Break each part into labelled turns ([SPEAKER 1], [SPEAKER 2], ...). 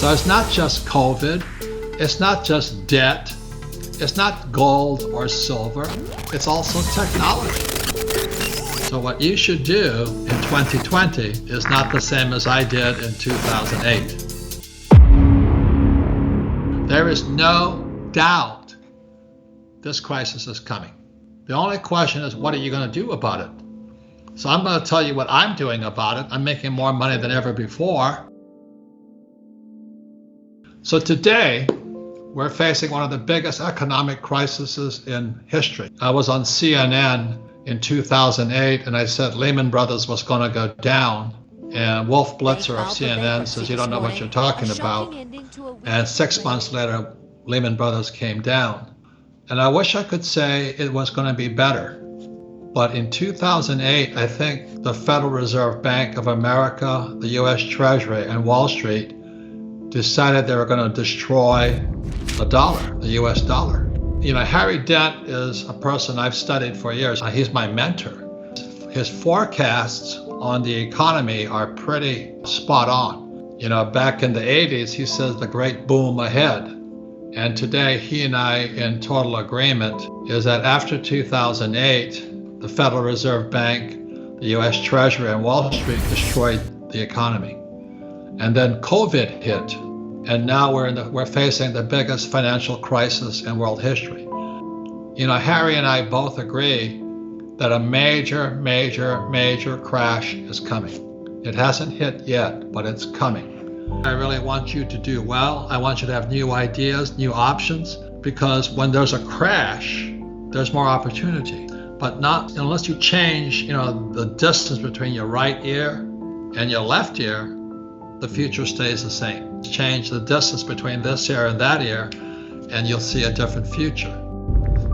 [SPEAKER 1] So it's not just COVID, it's not just debt, it's not gold or silver, it's also technology. So what you should do in 2020 is not the same as I did in 2008. There is no doubt this crisis is coming. The only question is, what are you going to do about it? So I'm going to tell you what I'm doing about it. I'm making more money than ever before. So today, we're facing one of the biggest economic crises in history. I was on CNN in 2008, and I said Lehman Brothers was going to go down. And Wolf Blitzer of CNN says, you don't know what you're talking about. And 6 months later, Lehman Brothers came down. And I wish I could say it was going to be better. But in 2008, I think the Federal Reserve Bank of America, the US Treasury, and Wall Street decided they were going to destroy the dollar, the US dollar. You know, Harry Dent is a person I've studied for years. He's my mentor. His forecasts on the economy are pretty spot on. You know, back in the 80s, he says the great boom ahead. And today, he and I, in total agreement, is that after 2008, the Federal Reserve Bank, the US Treasury, and Wall Street destroyed the economy. And then COVID hit, and now we're facing the biggest financial crisis in world history. You know, Harry and I both agree that a major crash is coming. It hasn't hit yet, but it's coming. I really want you to do well. I want you to have new ideas, new options, because when there's a crash, there's more opportunity. But not unless you change, you know, the distance between your right ear and your left ear, the future stays the same. Change the distance between this ear and that ear, and you'll see a different future.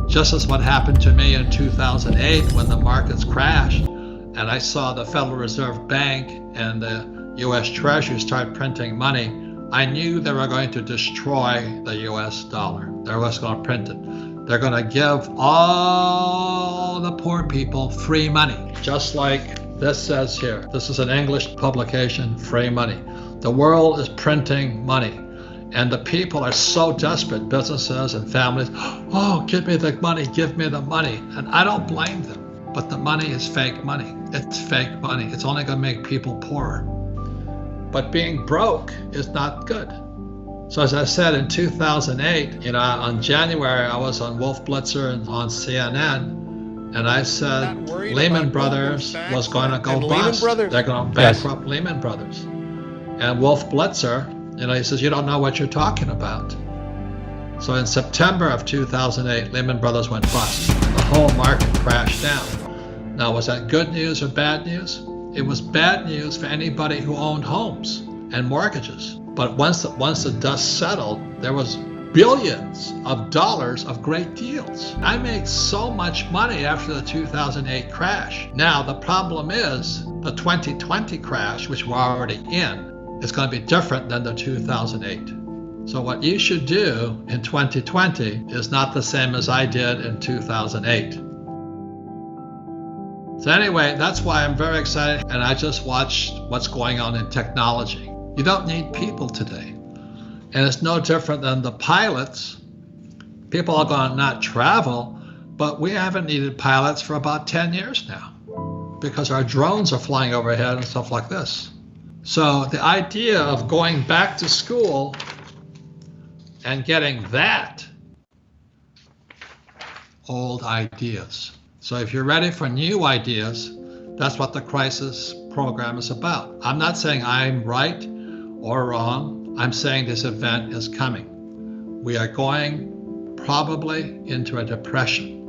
[SPEAKER 1] Just as what happened to me in 2008 when the markets crashed, and I saw the Federal Reserve Bank and the US Treasury start printing money, I knew they were going to destroy the US dollar. They were just going to print it. They're going to give all the poor people free money, just like this says here. This is an English publication, free money. The world is printing money, and the people are so desperate, businesses and families, oh, give me the money, give me the money. And I don't blame them, but the money is fake money. It's fake money. It's only going to make people poorer. But being broke is not good. So as I said, in 2008, you know, on January, I was on Wolf Blitzer and on CNN, and I said Lehman Brothers was going to go bust. They're going to bankrupt Lehman Brothers. And Wolf Blitzer, you know, he says, you don't know what you're talking about. So in September of 2008, Lehman Brothers went bust. The whole market crashed down. Now, was that good news or bad news? It was bad news for anybody who owned homes and mortgages. But once the dust settled, there was billions of dollars of great deals. I made so much money after the 2008 crash. Now, the problem is the 2020 crash, which we're already in, is going to be different than the 2008. So what you should do in 2020 is not the same as I did in 2008. So anyway, that's why I'm very excited, and I just watched what's going on in technology. You don't need people today. And it's no different than the pilots. People are going to not travel, but we haven't needed pilots for about 10 years now because our drones are flying overhead and stuff like this. So the idea of going back to school and getting that, old ideas. So if you're ready for new ideas, that's what the crisis program is about. I'm not saying I'm right or wrong. I'm saying this event is coming. We are going probably into a depression.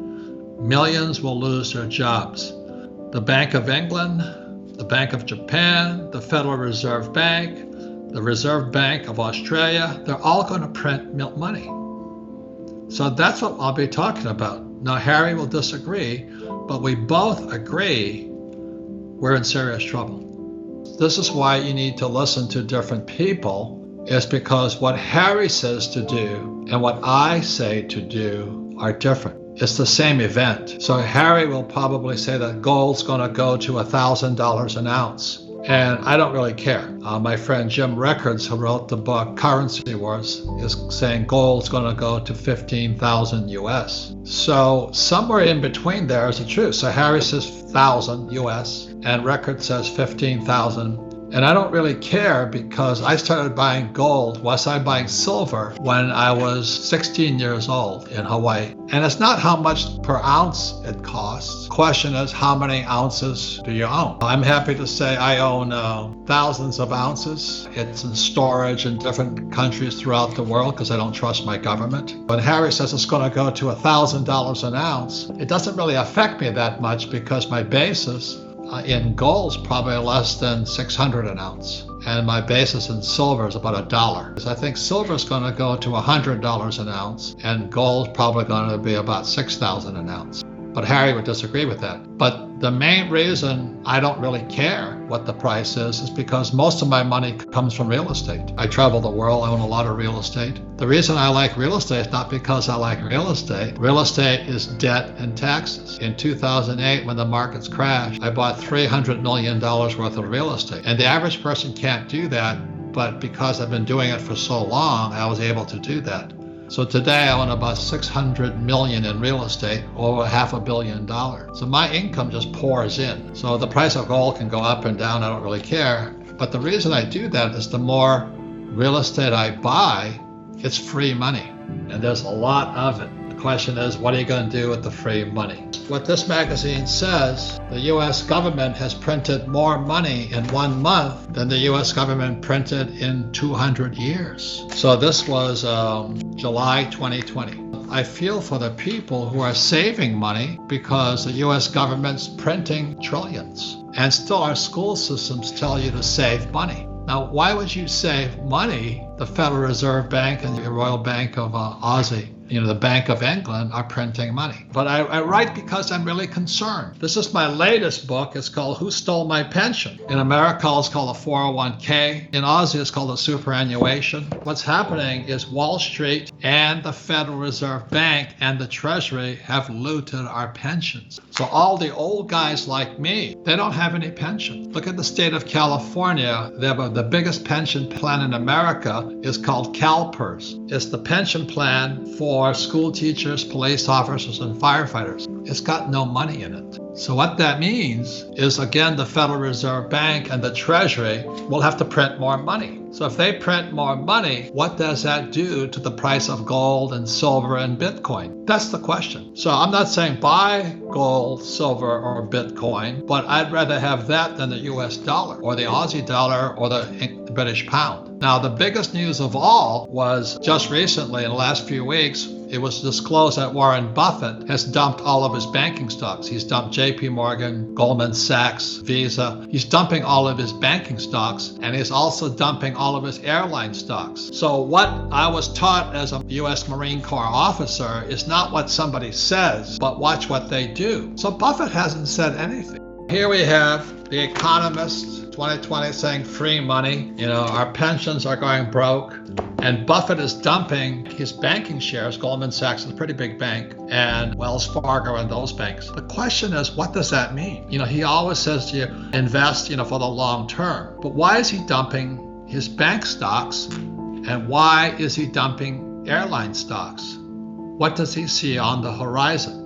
[SPEAKER 1] Millions will lose their jobs. The Bank of England, the Bank of Japan, the Federal Reserve Bank, the Reserve Bank of Australia, they're all going to print money. So that's what I'll be talking about. Now, Harry will disagree, but we both agree we're in serious trouble. This is why you need to listen to different people, is because what Harry says to do and what I say to do are different. It's the same event. So Harry will probably say that gold's going to go to $1,000 an ounce. And I don't really care. My friend Jim Rickards, who wrote the book Currency Wars, is saying gold's going to go to 15,000 US. So somewhere in between there is the truth. So Harry says 1,000 US and Rickards says 15,000. And I don't really care because I started buying gold. Was I buying silver when I was 16 years old in Hawaii? And it's not how much per ounce it costs. The question is, how many ounces do you own? I'm happy to say I own thousands of ounces. It's in storage in different countries throughout the world because I don't trust my government. When Harry says it's going to go to $1,000 an ounce, it doesn't really affect me that much because my basis in gold is probably less than 600 an ounce. And my basis in silver is about $1. I think silver is going to go to $100 an ounce, and gold's probably going to be about 6,000 an ounce. But Harry would disagree with that. But the main reason I don't really care what the price is because most of my money comes from real estate. I travel the world, I own a lot of real estate. The reason I like real estate is not because I like real estate. Real estate is debt and taxes. In 2008, when the markets crashed, I bought $300 million worth of real estate. And the average person can't do that, but because I've been doing it for so long, I was able to do that. So today I own about 600 million in real estate, over $500 million. So my income just pours in. So the price of gold can go up and down, I don't really care. But the reason I do that is the more real estate I buy, it's free money. And there's a lot of it. The question is, what are you going to do with the free money? What this magazine says, the US government has printed more money in 1 month than the US government printed in 200 years. So this was July 2020. I feel for the people who are saving money because the US government's printing trillions. And still our school systems tell you to save money. Now, why would you save money? The Federal Reserve Bank and the Royal Bank of Aussie, the Bank of England are printing money. But I write because I'm really concerned. This is my latest book. It's called Who Stole My Pension? In America, it's called a 401k. In Aussie, it's called a superannuation. What's happening is Wall Street and the Federal Reserve Bank and the Treasury have looted our pensions. So all the old guys like me, they don't have any pension. Look at the state of California. They have the biggest pension plan in America is called CalPERS. It's the pension plan for school teachers, police officers, and firefighters. It's got no money in it. So what that means is, again, the Federal Reserve Bank and the Treasury will have to print more money. So if they print more money, what does that do to the price of gold and silver and Bitcoin? That's the question. So I'm not saying buy gold, silver, or Bitcoin, but I'd rather have that than the US dollar or the Aussie dollar or the British pound. Now, the biggest news of all was just recently, in the last few weeks, it was disclosed that Warren Buffett has dumped all of his banking stocks. He's dumped JP Morgan, Goldman Sachs, Visa. He's dumping all of his banking stocks, and he's also dumping all of his airline stocks. So what I was taught as a U.S. Marine Corps officer is not what somebody says, but watch what they do. So Buffett hasn't said anything. Here we have the economist 2020 saying free money, our pensions are going broke, and Buffett is dumping his banking shares. Goldman Sachs is a pretty big bank, and Wells Fargo and those banks. The question is, what does that mean? He always says to you, invest, for the long term. But why is he dumping his bank stocks, and why is he dumping airline stocks? What does he see on the horizon?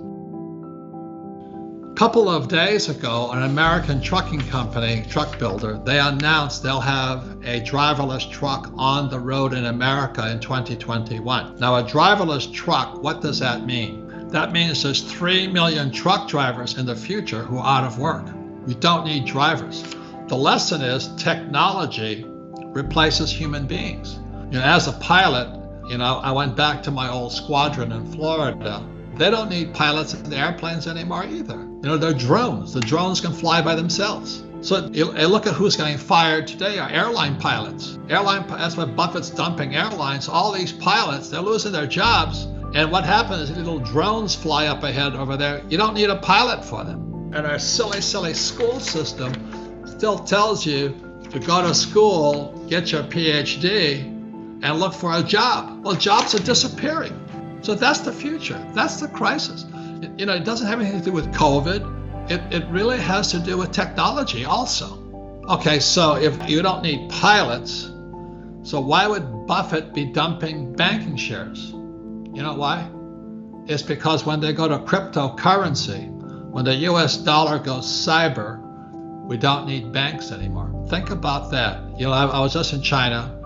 [SPEAKER 1] A couple of days ago, an American trucking company, truck builder, they announced they'll have a driverless truck on the road in America in 2021. Now, a driverless truck, what does that mean? That means there's 3 million truck drivers in the future who are out of work. We don't need drivers. The lesson is technology replaces human beings. As a pilot, I went back to my old squadron in Florida. They don't need pilots in the airplanes anymore either. They're drones. The drones can fly by themselves. So you look at who's getting fired today are airline pilots. That's why Buffett's dumping airlines. All these pilots, they're losing their jobs. And what happens is little drones fly up ahead over there. You don't need a pilot for them. And our silly school system still tells you to go to school, get your PhD, and look for a job. Well, jobs are disappearing. So that's the future. That's the crisis. It doesn't have anything to do with COVID. It really has to do with technology also. Okay, so if you don't need pilots, so why would Buffett be dumping banking shares? You know why? It's because when they go to cryptocurrency, when the US dollar goes cyber, we don't need banks anymore. Think about that. I was just in China.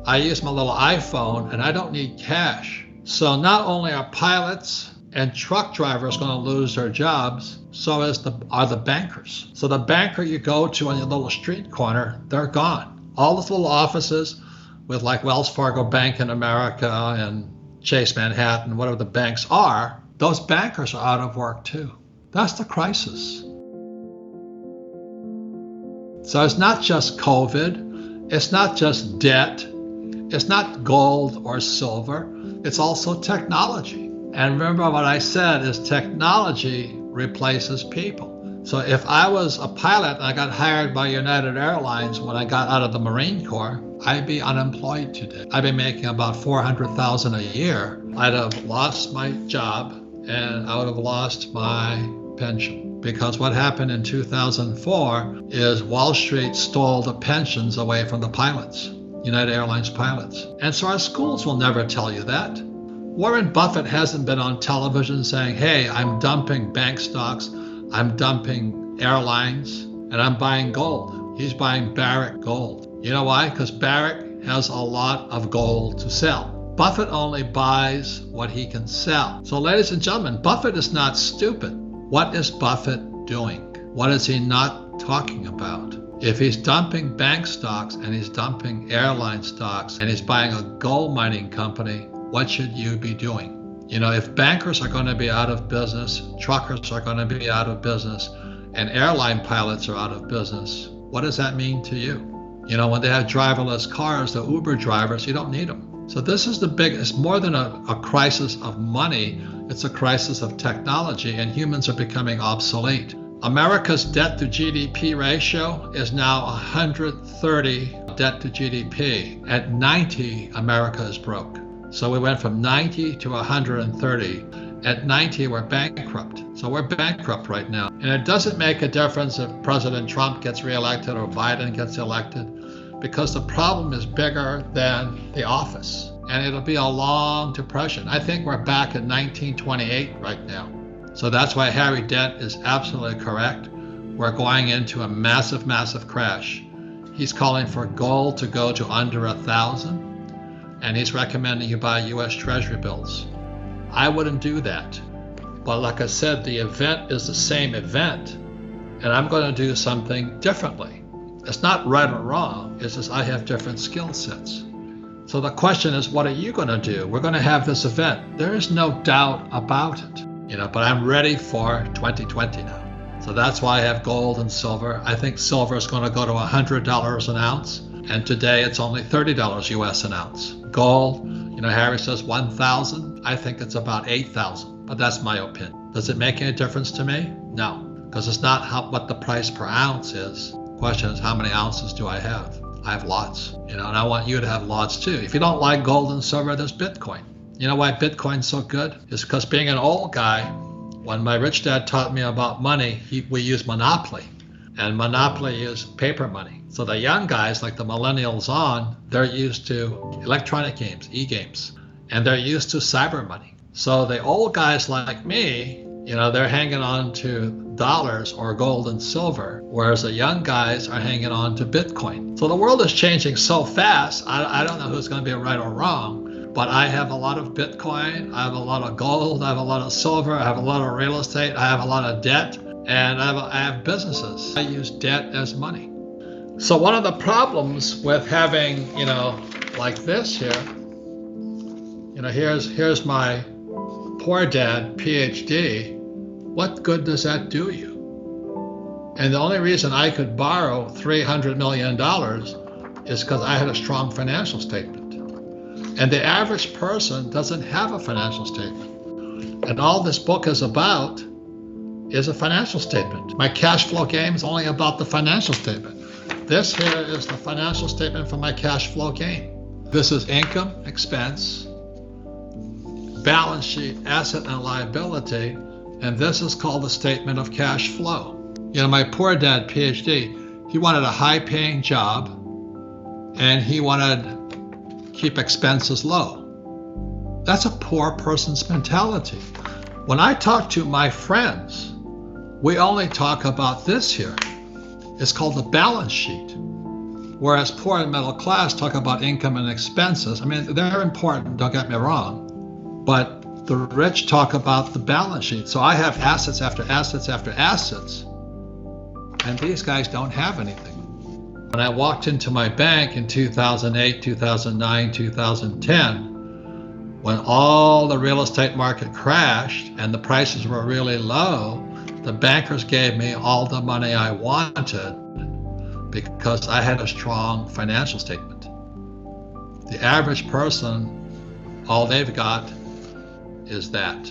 [SPEAKER 1] I use my little iPhone and I don't need cash. So not only are pilots and truck drivers going to lose their jobs, so are the bankers. So the banker you go to on your little street corner, they're gone. All those little offices with like Wells Fargo Bank in America and Chase Manhattan, whatever the banks are, those bankers are out of work too. That's the crisis. So it's not just COVID, it's not just debt, it's not gold or silver, it's also technology. And remember what I said is technology replaces people. So if I was a pilot and I got hired by United Airlines when I got out of the Marine Corps, I'd be unemployed today. I'd be making about $400,000 a year. I'd have lost my job and I would have lost my pension. Because what happened in 2004 is Wall Street stole the pensions away from the pilots, United Airlines pilots. And so our schools will never tell you that. Warren Buffett hasn't been on television saying, hey, I'm dumping bank stocks, I'm dumping airlines, and I'm buying gold. He's buying Barrick gold. You know why? Because Barrick has a lot of gold to sell. Buffett only buys what he can sell. So ladies and gentlemen, Buffett is not stupid. What is Buffett doing? What is he not talking about? If he's dumping bank stocks and he's dumping airline stocks and he's buying a gold mining company, what should you be doing? If bankers are going to be out of business, truckers are going to be out of business, and airline pilots are out of business, what does that mean to you? When they have driverless cars, the Uber drivers, you don't need them. So this is it's more than a crisis of money, it's a crisis of technology, and humans are becoming obsolete. America's debt to GDP ratio is now 130 debt to GDP. At 90, America is broke. So we went from 90 to 130. At 90, we're bankrupt. So we're bankrupt right now. And it doesn't make a difference if President Trump gets reelected or Biden gets elected, because the problem is bigger than the office. And it'll be a long depression. I think we're back in 1928 right now. So that's why Harry Dent is absolutely correct. We're going into a massive, massive crash. He's calling for gold to go to under 1,000. And he's recommending you buy US Treasury bills. I wouldn't do that. But like I said, the event is the same event, and I'm going to do something differently. It's not right or wrong, it's just I have different skill sets. So the question is, what are you going to do? We're going to have this event. There is no doubt about it, but I'm ready for 2020 now. So that's why I have gold and silver. I think silver is going to go to $100 an ounce. And today it's only $30 US an ounce. Gold, Harry says 1,000. I think it's about 8,000, but that's my opinion. Does it make any difference to me? No, because it's not what the price per ounce is. The question is, how many ounces do I have? I have lots, and I want you to have lots too. If you don't like gold and silver, there's Bitcoin. You know why Bitcoin's so good? It's because being an old guy, when my rich dad taught me about money, we used Monopoly. And Monopoly is paper money. So the young guys, like the millennials on, they're used to electronic games, e-games, and they're used to cyber money. So the old guys like me, they're hanging on to dollars or gold and silver, whereas the young guys are hanging on to Bitcoin. So the world is changing so fast, I don't know who's going to be right or wrong, but I have a lot of Bitcoin, I have a lot of gold, I have a lot of silver, I have a lot of real estate, I have a lot of debt. And I have businesses. I use debt as money. So one of the problems with having, like this here, here's my poor dad, PhD. What good does that do you? And the only reason I could borrow $300 million is because I had a strong financial statement. And the average person doesn't have a financial statement. And all this book is about is a financial statement. My cash flow game is only about the financial statement. This here is the financial statement for my cash flow game. This is income, expense, balance sheet, asset and liability, and this is called the statement of cash flow. My poor dad, PhD, He wanted a high-paying job, and he wanted to keep expenses low. That's a poor person's mentality. When I talk to my friends, we only talk about this here. It's called the balance sheet. Whereas poor and middle class talk about income and expenses. I mean, they're important, don't get me wrong, but the rich talk about the balance sheet. So I have assets after assets after assets, and these guys don't have anything. When I walked into my bank in 2008, 2009, 2010, when all the real estate market crashed and the prices were really low, the bankers gave me all the money I wanted because I had a strong financial statement. The average person, all they've got is that.